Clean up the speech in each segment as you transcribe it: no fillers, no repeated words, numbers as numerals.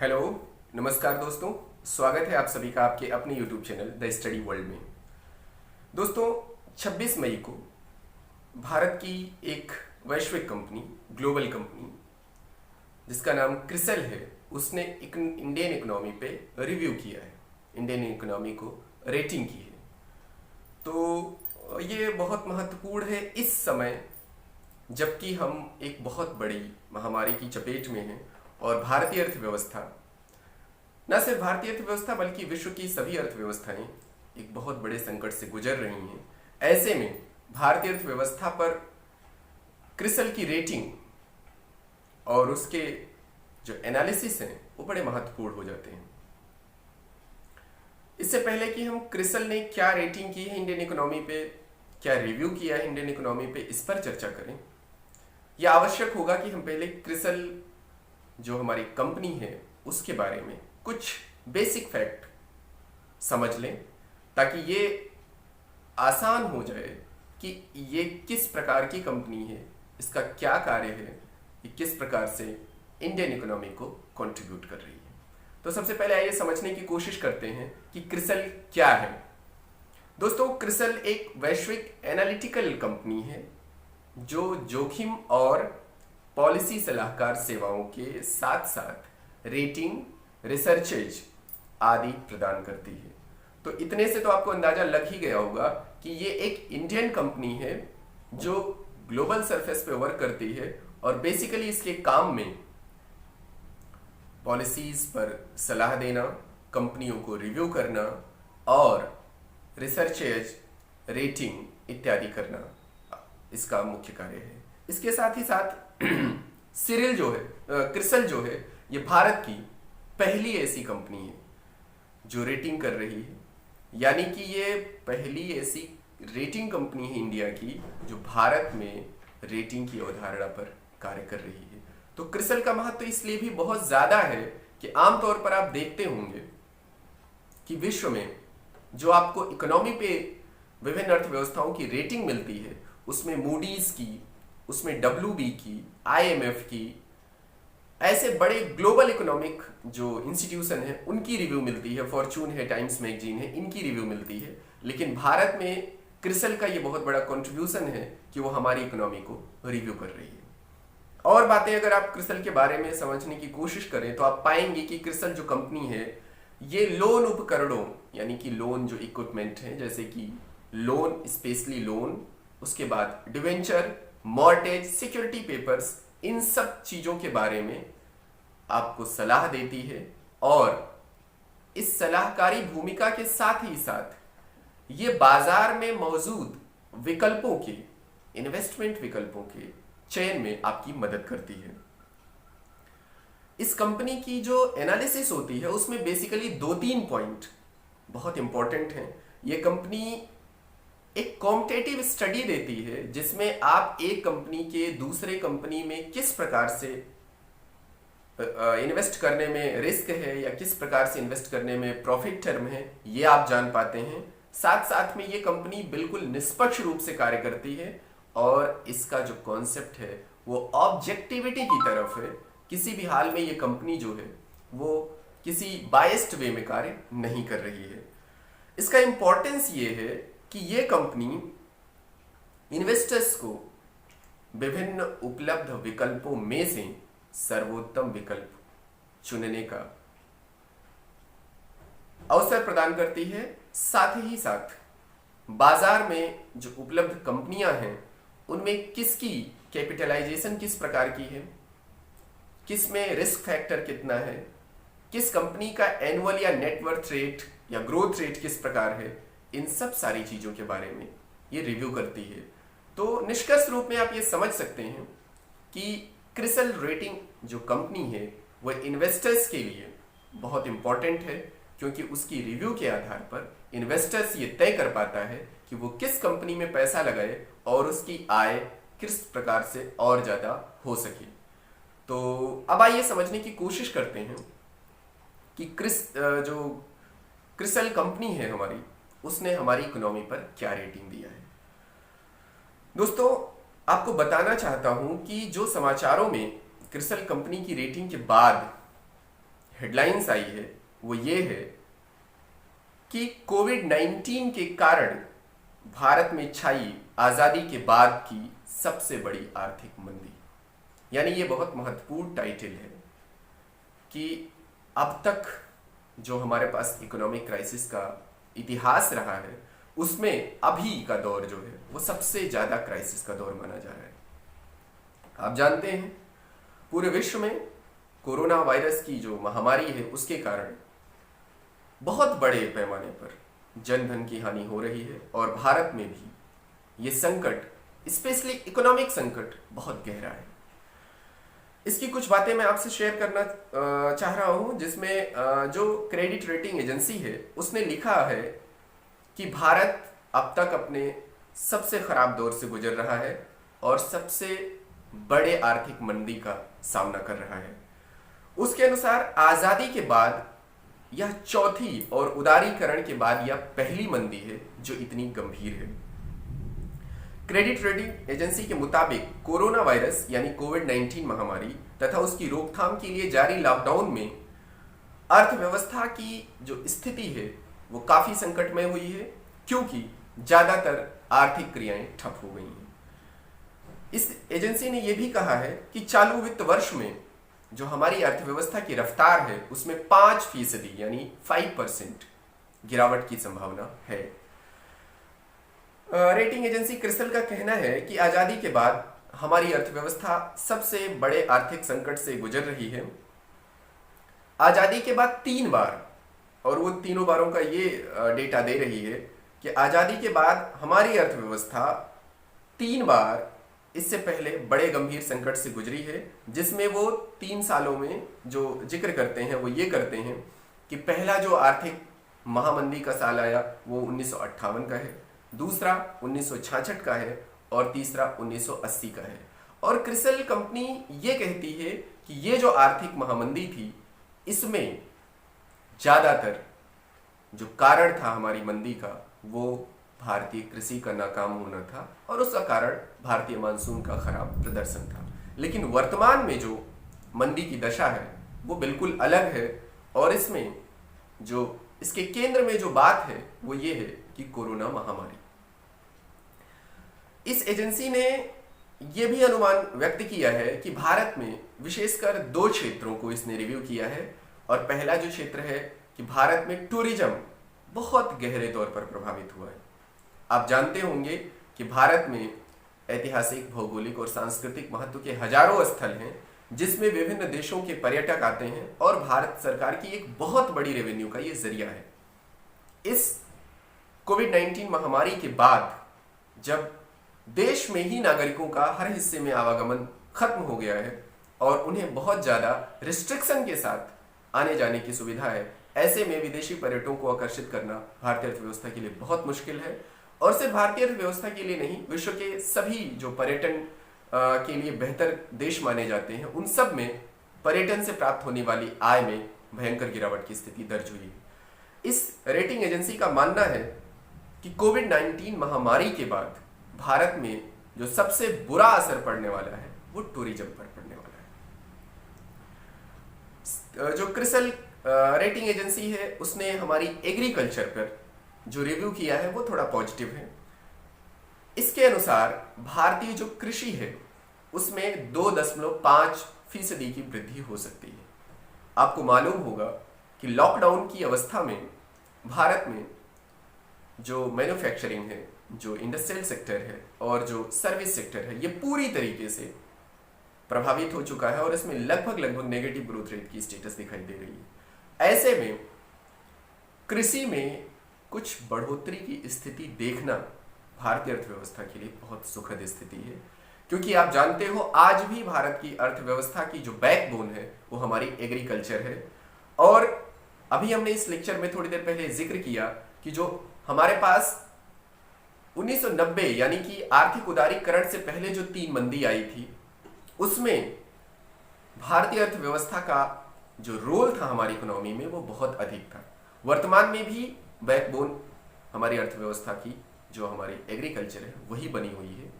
Hello, नमस्कार दोस्तों। स्वागत है आप सभी का आपके अपने YouTube channel the study world में। दोस्तों, 26 मई को भारत की एक वैश्विक कंपनी, ग्लोबल कंपनी जिसका नाम क्रिसल है, उसने इंडियन इकोनॉमी पे रिव्यू किया है, इंडियन इकोनॉमी को रेटिंग की है। तो ये बहुत महत्वपूर्ण है इस समय, जबकि हम एक बहुत बड़ी महामारी की चपेट में हैं और भारतीय अर्थव्यवस्था, न सिर्फ भारतीय अर्थव्यवस्था बल्कि विश्व की सभी अर्थव्यवस्थाएं एक बहुत बड़े संकट से गुजर रही हैं। ऐसे में भारतीय अर्थव्यवस्था पर क्रिसल की रेटिंग और उसके जो एनालिसिस हैं वो बड़े महत्वपूर्ण हो जाते हैं। इससे पहले कि हम क्रिसल ने क्या रेटिंग की है इंडियन इकोनॉमी पे, क्या रिव्यू किया है इंडियन इकोनॉमी पे, इस पर चर्चा करें, यह आवश्यक होगा कि हम पहले क्रिसल जो हमारी कंपनी है उसके बारे में कुछ बेसिक फैक्ट समझ लें, ताकि ये आसान हो जाए कि ये किस प्रकार की कंपनी है, इसका क्या कार्य है, ये किस प्रकार से इंडियन इकोनॉमी को कंट्रीब्यूट कर रही है। तो सबसे पहले आइए समझने की कोशिश करते हैं कि क्रिसल क्या है। दोस्तों, क्रिसल एक वैश्विक एनालिटिकल कंपनी है जो जोखिम और पॉलिसी सलाहकार सेवाओं के साथ साथ रेटिंग, रिसर्चेज आदि प्रदान करती है। तो इतने से तो आपको अंदाजा लग ही गया होगा कि ये एक इंडियन कंपनी है जो ग्लोबल सरफेस पे वर्क करती है और बेसिकली इसके काम में पॉलिसीज पर सलाह देना, कंपनियों को रिव्यू करना और रिसर्चेज, रेटिंग इत्यादि करना इसका मुख्य कार्य है। इसके साथ ही साथ क्रिसल जो है, ये भारत की पहली ऐसी कंपनी है जो रेटिंग कर रही है, यानी कि ये पहली ऐसी रेटिंग कंपनी है इंडिया की जो भारत में रेटिंग की अवधारणा पर कार्य कर रही है। तो क्रिसल का महत्व इसलिए भी बहुत ज्यादा है कि आमतौर पर आप देखते होंगे कि विश्व में जो आपको इकोनॉमी पे विभिन्न अर्थव्यवस्थाओं की रेटिंग मिलती है, उसमें मूडीज की, उसमें WB की, IMF की, ऐसे बड़े ग्लोबल इकोनॉमिक जो इंस्टीट्यूशन है उनकी रिव्यू मिलती है, फॉर्चून है, टाइम्स मैगजीन है, इनकी रिव्यू मिलती है। लेकिन भारत में क्रिसल का ये बहुत बड़ा कंट्रीब्यूशन है कि वो हमारी इकोनॉमी को रिव्यू कर रही है। और बातें अगर आप क्रिसल के बारे में समझने की कोशिश करें तो आप पाएंगे कि क्रिसल जो कंपनी है ये लोन उपकरणों, यानी कि लोन जो इक्विपमेंट है, जैसे कि लोन, स्पेशली लोन, उसके बाद डिवेंचर, मॉर्टेज, सिक्योरिटी पेपर्स, इन सब चीजों के बारे में आपको सलाह देती है। और इस सलाहकारी भूमिका के साथ ही साथ ये बाजार में मौजूद विकल्पों के, इन्वेस्टमेंट विकल्पों के चयन में आपकी मदद करती है। इस कंपनी की जो एनालिसिस होती है उसमें बेसिकली 2-3 पॉइंट बहुत इंपॉर्टेंट हैं। ये कंपनी एक कॉम्पिटिटिव स्टडी देती है जिसमें आप एक कंपनी के दूसरे कंपनी में किस प्रकार से इन्वेस्ट करने में रिस्क है या किस प्रकार से इन्वेस्ट करने में प्रॉफिट टर्म है, ये आप जान पाते हैं। साथ साथ में ये कंपनी बिल्कुल निष्पक्ष रूप से कार्य करती है और इसका जो कॉन्सेप्ट है वो ऑब्जेक्टिविटी की तरफ है। किसी भी हाल में ये कंपनी जो है वो किसी बायस्ड वे में कार्य नहीं कर रही है। इसका इंपॉर्टेंस ये है कि ये कंपनी इन्वेस्टर्स को विभिन्न उपलब्ध विकल्पों में से सर्वोत्तम विकल्प चुनने का अवसर प्रदान करती है। साथ ही साथ बाजार में जो उपलब्ध कंपनियां हैं उनमें किसकी कैपिटलाइजेशन किस प्रकार की है, किस में रिस्क फैक्टर कितना है, किस कंपनी का एनुअल या नेटवर्थ रेट या ग्रोथ रेट किस प्रकार है, इन सब सारी चीजों के बारे में ये रिव्यू करती है। तो निष्कर्ष रूप में आप ये समझ सकते हैं कि क्रिसल रेटिंग जो कंपनी है वह इन्वेस्टर्स के लिए बहुत इंपॉर्टेंट है, क्योंकि उसकी रिव्यू के आधार पर इन्वेस्टर्स ये तय कर पाता है कि वो किस कंपनी में पैसा लगाए और उसकी आय किस प्रकार से और ज्यादा हो सके। तो अब आइए समझने की कोशिश करते हैं कि जो क्रिसल कंपनी है हमारी, उसने हमारी इकोनॉमी पर क्या रेटिंग दिया है। दोस्तों, आपको बताना चाहता हूं कि जो समाचारों में क्रिसल कंपनी की रेटिंग के बाद हेडलाइंस आई है वो ये है कि कोविड-19 के कारण भारत में छाई आजादी के बाद की सबसे बड़ी आर्थिक मंदी। यानी ये बहुत महत्वपूर्ण टाइटल है कि अब तक जो हमारे पास इकोनॉमिक क्राइसिस का इतिहास रहा है उसमें अभी का दौर जो है वो सबसे ज्यादा क्राइसिस का दौर माना जा रहा है। आप जानते हैं पूरे विश्व में कोरोना वायरस की जो महामारी है उसके कारण बहुत बड़े पैमाने पर जन धन की हानि हो रही है और भारत में भी ये संकट स्पेशली इकोनॉमिक संकट बहुत गहरा है। इसकी कुछ बातें मैं आपसे शेयर करना चाह रहा हूं, जिसमें जो क्रेडिट रेटिंग एजेंसी है उसने लिखा है कि भारत अब तक अपने सबसे खराब दौर से गुजर रहा है और सबसे बड़े आर्थिक मंदी का सामना कर रहा है। उसके अनुसार आजादी के बाद यह चौथी और उदारीकरण के बाद यह पहली मंदी है जो इतनी गंभीर है। क्रेडिट रेटिंग एजेंसी के मुताबिक कोरोना वायरस यानी कोविड-19 महामारी तथा उसकी रोकथाम के लिए जारी लॉकडाउन में अर्थव्यवस्था की जो स्थिति है वो काफी संकटमय हुई है, क्योंकि ज्यादातर आर्थिक क्रियाएं ठप हो गई हैं। इस एजेंसी ने यह भी कहा है कि चालू वित्त वर्ष में जो हमारी अर्थव्यवस्था की रफ्तार है उसमें 5% यानी 5% गिरावट की संभावना है। रेटिंग एजेंसी क्रिसल का कहना है कि आजादी के बाद हमारी अर्थव्यवस्था सबसे बड़े आर्थिक संकट से गुजर रही है। आजादी के बाद 3 बार, और वो तीनों बारों का ये डेटा दे रही है कि आजादी के बाद हमारी अर्थव्यवस्था 3 बार इससे पहले बड़े गंभीर संकट से गुजरी है, जिसमें वो 3 सालों में जो जिक्र करते हैं वो ये करते हैं कि पहला जो आर्थिक महामंदी का साल आया वो 1958 का है, दूसरा 1966 का है और तीसरा 1980 का है। और क्रिसल कंपनी ये कहती है कि ये जो आर्थिक महामंदी थी इसमें ज्यादातर जो कारण था हमारी मंदी का वो भारतीय कृषि का नाकाम होना था और उसका कारण भारतीय मानसून का खराब प्रदर्शन था। लेकिन वर्तमान में जो मंदी की दशा है वो बिल्कुल अलग है और इसमें जो इसके केंद्र में जो बात है वो ये है कि कोरोना महामारी। इस एजेंसी ने यह भी अनुमान व्यक्त किया है कि भारत में विशेषकर 2 क्षेत्रों को इसने रिव्यू किया है, और पहला जो क्षेत्र है कि भारत में टूरिज्म बहुत गहरे तौर पर प्रभावित हुआ है। आप जानते होंगे कि भारत में ऐतिहासिक, भौगोलिक और सांस्कृतिक महत्व के हजारों स्थल हैं जिसमें विभिन्न देशों के पर्यटक आते हैं और भारत सरकार की एक बहुत बड़ी रेवेन्यू का ये जरिया है। इस कोविड-19 महामारी के बाद जब देश में ही नागरिकों का हर हिस्से में आवागमन खत्म हो गया है और उन्हें बहुत ज्यादा रिस्ट्रिक्शन के साथ आने जाने की सुविधा है, ऐसे में विदेशी पर्यटकों को आकर्षित करना भारतीय अर्थव्यवस्था के लिए बहुत मुश्किल है। और सिर्फ भारतीय अर्थव्यवस्था के लिए नहीं, विश्व के सभी जो पर्यटन के लिए बेहतर देश माने जाते हैं उन सब में पर्यटन से प्राप्त होने वाली आय में भयंकर गिरावट की स्थिति दर्ज हुई है। इस रेटिंग एजेंसी का मानना है कि कोविड-19 महामारी के बाद भारत में जो सबसे बुरा असर पड़ने वाला है वो टूरिज्म पर पड़ने वाला है। जो क्रिसल रेटिंग एजेंसी है उसने हमारी एग्रीकल्चर पर जो रिव्यू किया है वो थोड़ा पॉजिटिव है। इसके अनुसार भारतीय जो कृषि है उसमें 2.5% की वृद्धि हो सकती है। आपको मालूम होगा कि लॉकडाउन की अवस्था में भारत में जो मैन्युफैक्चरिंग है, जो इंडस्ट्रियल सेक्टर है और जो सर्विस सेक्टर है, ये पूरी तरीके से प्रभावित हो चुका है और इसमें लगभग नेगेटिव ग्रोथ रेट की स्टेटस दिखाई दे रही है। ऐसे में कृषि में कुछ बढ़ोतरी की स्थिति देखना भारतीय अर्थव्यवस्था के लिए बहुत सुखद स्थिति है, क्योंकि आप जानते हो आज भी भारत की अर्थव्यवस्था की जो बैकबोन है वो हमारी एग्रीकल्चर है। और अभी हमने इस लेक्चर में थोड़ी देर पहले जिक्र किया कि जो हमारे पास 1990 यानी कि आर्थिक उदारीकरण से पहले जो 3 मंदी आई थी उसमें भारतीय अर्थव्यवस्था का जो रोल था हमारी इकोनॉमी में वो बहुत अधिक था। वर्तमान में भी बैकबोन हमारी अर्थव्यवस्था की जो हमारी एग्रीकल्चर है वही बनी हुई है।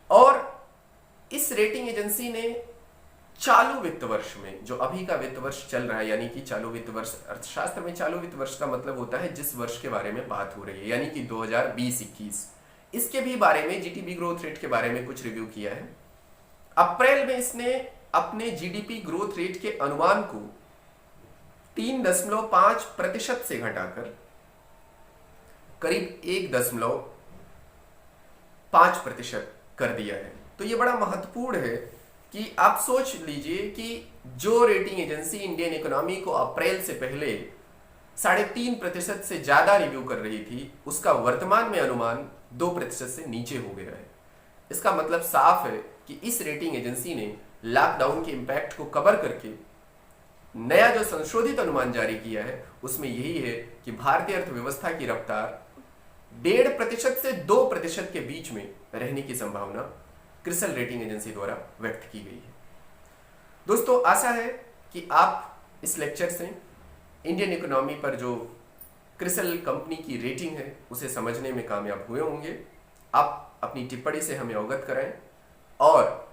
और इस रेटिंग एजेंसी ने चालू वित्त वर्ष में, जो अभी का वित्त वर्ष चल रहा है, यानी कि चालू वित्त वर्ष, अर्थशास्त्र में चालू वित्त वर्ष का मतलब होता है जिस वर्ष के बारे में बात हो रही है, यानी कि 2020-21, इसके भी बारे में, जीडीपी ग्रोथ रेट के बारे में कुछ रिव्यू किया है। अप्रैल में इसने अपने जीडीपी ग्रोथ रेट के अनुमान को 3.5% से घटाकर करीब 1.5% कर दिया है। तो ये बड़ा महत्वपूर्ण है कि आप सोच लीजिए कि जो रेटिंग एजेंसी इंडियन इकोनॉमी को अप्रैल से पहले 3.5% से ज्यादा रिव्यू कर रही थी, उसका वर्तमान में अनुमान 2% से नीचे हो गया है। इसका मतलब साफ है कि इस रेटिंग एजेंसी ने लॉकडाउन के इम्पैक्ट को कवर करके नया जो संशोधित अनुमान जारी किया है उसमें यही है कि भारतीय अर्थव्यवस्था की रफ्तार 1.5% से 2% के बीच में रहने की संभावना क्रिसल रेटिंग एजेंसी द्वारा व्यक्त की गई है। दोस्तों, आशा है कि आप इस लेक्चर से इंडियन इकोनॉमी पर जो क्रिसल कंपनी की रेटिंग है उसे समझने में कामयाब हुए होंगे। आप अपनी टिप्पणी से हमें अवगत कराएं और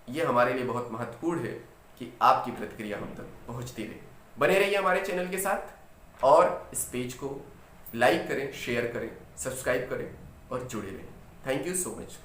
यह हमारे लिए बहुत महत्वपूर्ण है कि आपकी प्रतिक्रिया हम तक पहुंचती रहे। बने रहिए हमारे चैनल के साथ और इस पेज को लाइक करें, शेयर करें, सब्सक्राइब करें और जुड़े रहें। Thank you so much.